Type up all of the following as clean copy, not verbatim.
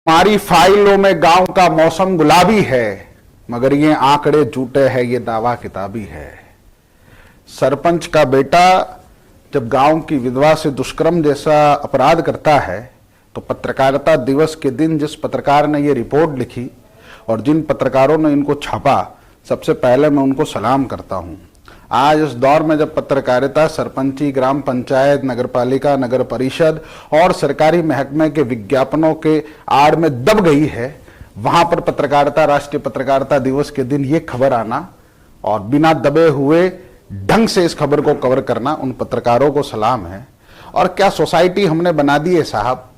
हमारी फाइलों में गांव का मौसम गुलाबी है, मगर ये आंकड़े झूठे हैं, ये दावा किताबी है। सरपंच का बेटा जब गांव की विधवा से दुष्कर्म जैसा अपराध करता है तो पत्रकारिता दिवस के दिन जिस पत्रकार ने ये रिपोर्ट लिखी और जिन पत्रकारों ने इनको छापा, सबसे पहले मैं उनको सलाम करता हूं। आज इस दौर में जब पत्रकारिता सरपंची, ग्राम पंचायत, नगरपालिका, नगर परिषद और सरकारी महकमे के विज्ञापनों के आड़ में दब गई है, वहां पर पत्रकारिता, राष्ट्रीय पत्रकारिता दिवस के दिन ये खबर आना और बिना दबे हुए ढंग से इस खबर को कवर करना, उन पत्रकारों को सलाम है। और क्या सोसाइटी हमने बना दी है साहब,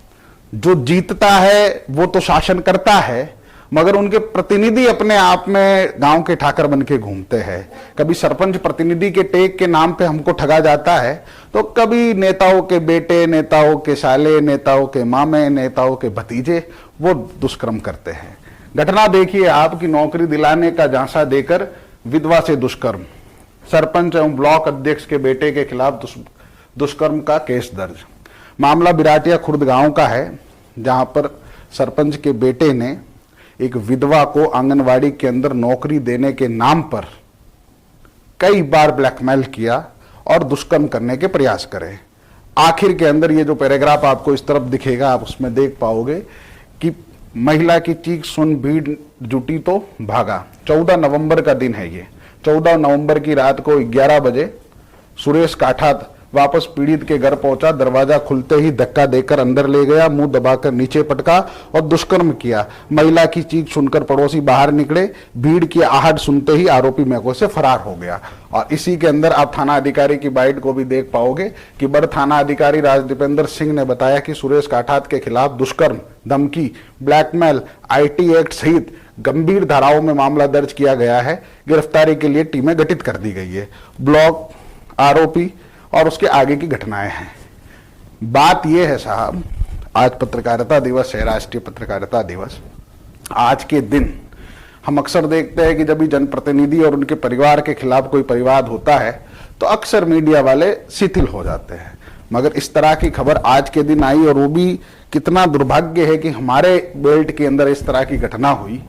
जो जीतता है वो तो शासन करता है, मगर उनके प्रतिनिधि अपने आप में गांव के ठाकर बन के घूमते हैं। कभी सरपंच प्रतिनिधि के टेक के नाम पे हमको ठगा जाता है, तो कभी नेताओं के बेटे, नेताओं के साले, नेताओं के मामे, नेताओं के भतीजे वो दुष्कर्म करते हैं। घटना देखिए, आपकी नौकरी दिलाने का झांसा देकर विधवा से दुष्कर्म, सरपंच एवं ब्लॉक अध्यक्ष के बेटे के खिलाफ दुष्कर्म का केस दर्ज। मामला बिराटिया खुर्द गांव का है, जहां पर सरपंच के बेटे ने एक विधवा को आंगनवाड़ी के अंदर नौकरी देने के नाम पर कई बार ब्लैकमेल किया और दुष्कर्म करने के प्रयास करे। आखिर के अंदर ये जो पैराग्राफ आपको इस तरफ दिखेगा, आप उसमें देख पाओगे कि महिला की चीख सुन भीड़ जुटी तो भागा। 14 नवंबर का दिन है ये। 14 नवंबर की रात को 11 बजे सुरेश काठात वापस पीड़ित के घर पहुंचा। दरवाजा खुलते ही धक्का देकर अंदर ले गया, मुंह दबाकर नीचे पटका और दुष्कर्म किया। महिला की चीख सुनकर पड़ोसी बाहर निकले। भीड़ की आहट सुनते ही आरोपी मौके से फरार हो गया। और इसी के अंदर आप थाना अधिकारी की बाइट को भी देख पाओगे कि बड़ थाना अधिकारी राजदीपेंद्र सिंह ने बताया कि सुरेश काठात के खिलाफ दुष्कर्म, धमकी, ब्लैकमेल, IT एक्ट सहित गंभीर धाराओं में मामला दर्ज किया गया है। गिरफ्तारी के लिए टीमें गठित कर दी गई है। ब्लॉक, आरोपी और उसके आगे की घटनाएं हैं। बात यह है साहब, आज पत्रकारिता दिवस है, राष्ट्रीय पत्रकारिता दिवस। आज के दिन हम अक्सर देखते हैं कि जब भी जनप्रतिनिधि और उनके परिवार के खिलाफ कोई परिवाद होता है तो अक्सर मीडिया वाले शिथिल हो जाते हैं, मगर इस तरह की खबर आज के दिन आई और वो भी कितना दुर्भाग्य है कि हमारे बेल्ट के अंदर इस तरह की घटना हुई।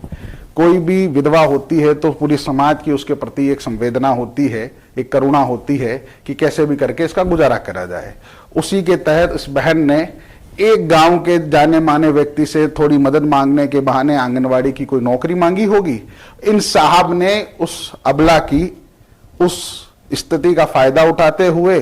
कोई भी विधवा होती है तो पूरी समाज की उसके प्रति एक संवेदना होती है, एक करुणा होती है कि कैसे भी करके इसका गुजारा करा जाए। उसी के तहत इस बहन ने एक गांव के जाने माने व्यक्ति से थोड़ी मदद मांगने के बहाने आंगनवाड़ी की कोई नौकरी मांगी होगी। इन साहब ने उस अबला की उस स्थिति का फायदा उठाते हुए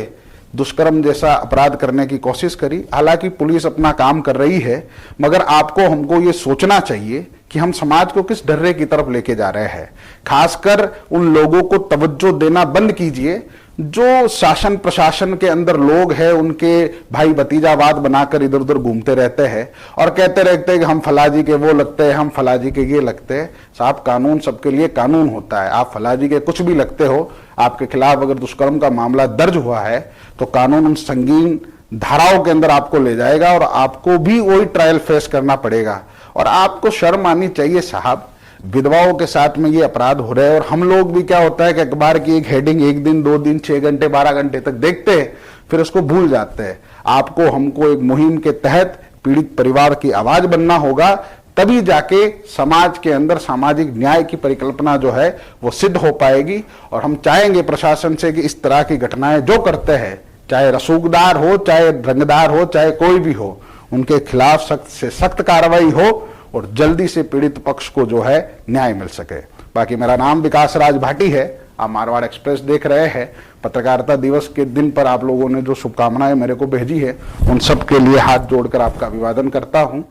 दुष्कर्म जैसा अपराध करने की कोशिश करी। हालांकि पुलिस अपना काम कर रही है, मगर आपको हमको ये सोचना चाहिए कि हम समाज को किस डर्रे की तरफ लेके जा रहे हैं। खासकर उन लोगों को तवज्जो देना बंद कीजिए जो शासन प्रशासन के अंदर लोग हैं, उनके भाई भतीजावाद बनाकर इधर उधर घूमते रहते हैं और कहते रहते हैं कि हम फलाजी के वो लगते हैं, हम फलाजी के ये लगते हैं। साहब, कानून सबके लिए कानून होता है। आप फलाजी के कुछ भी लगते हो, आपके खिलाफ अगर दुष्कर्म का मामला दर्ज हुआ है तो कानून उन संगीन धाराओं के अंदर आपको ले जाएगा और आपको भी वही ट्रायल फेस करना पड़ेगा। और आपको शर्म आनी चाहिए साहब, विधवाओं के साथ में ये अपराध हो रहे हैं और हम लोग भी क्या होता है कि अखबार की एक हेडिंग 1 दिन, 2 दिन, 6 घंटे, 12 घंटे तक देखते हैं, फिर उसको भूल जाते हैं। आपको हमको एक मुहिम के तहत पीड़ित परिवार की आवाज बनना होगा, तभी जाके समाज के अंदर सामाजिक न्याय की परिकल्पना जो है वो सिद्ध हो पाएगी। और हम चाहेंगे प्रशासन से कि इस तरह की घटनाएं जो करते हैं, चाहे रसूखदार हो, चाहे रंगदार हो, चाहे कोई भी हो, उनके खिलाफ सख्त से सख्त कार्रवाई हो और जल्दी से पीड़ित पक्ष को जो है न्याय मिल सके। बाकी मेरा नाम विकास राज भाटी है, आप मारवाड़ एक्सप्रेस देख रहे हैं। पत्रकारिता दिवस के दिन पर आप लोगों ने जो शुभकामनाएं मेरे को भेजी है, उन सब के लिए हाथ जोड़कर आपका अभिवादन करता हूं।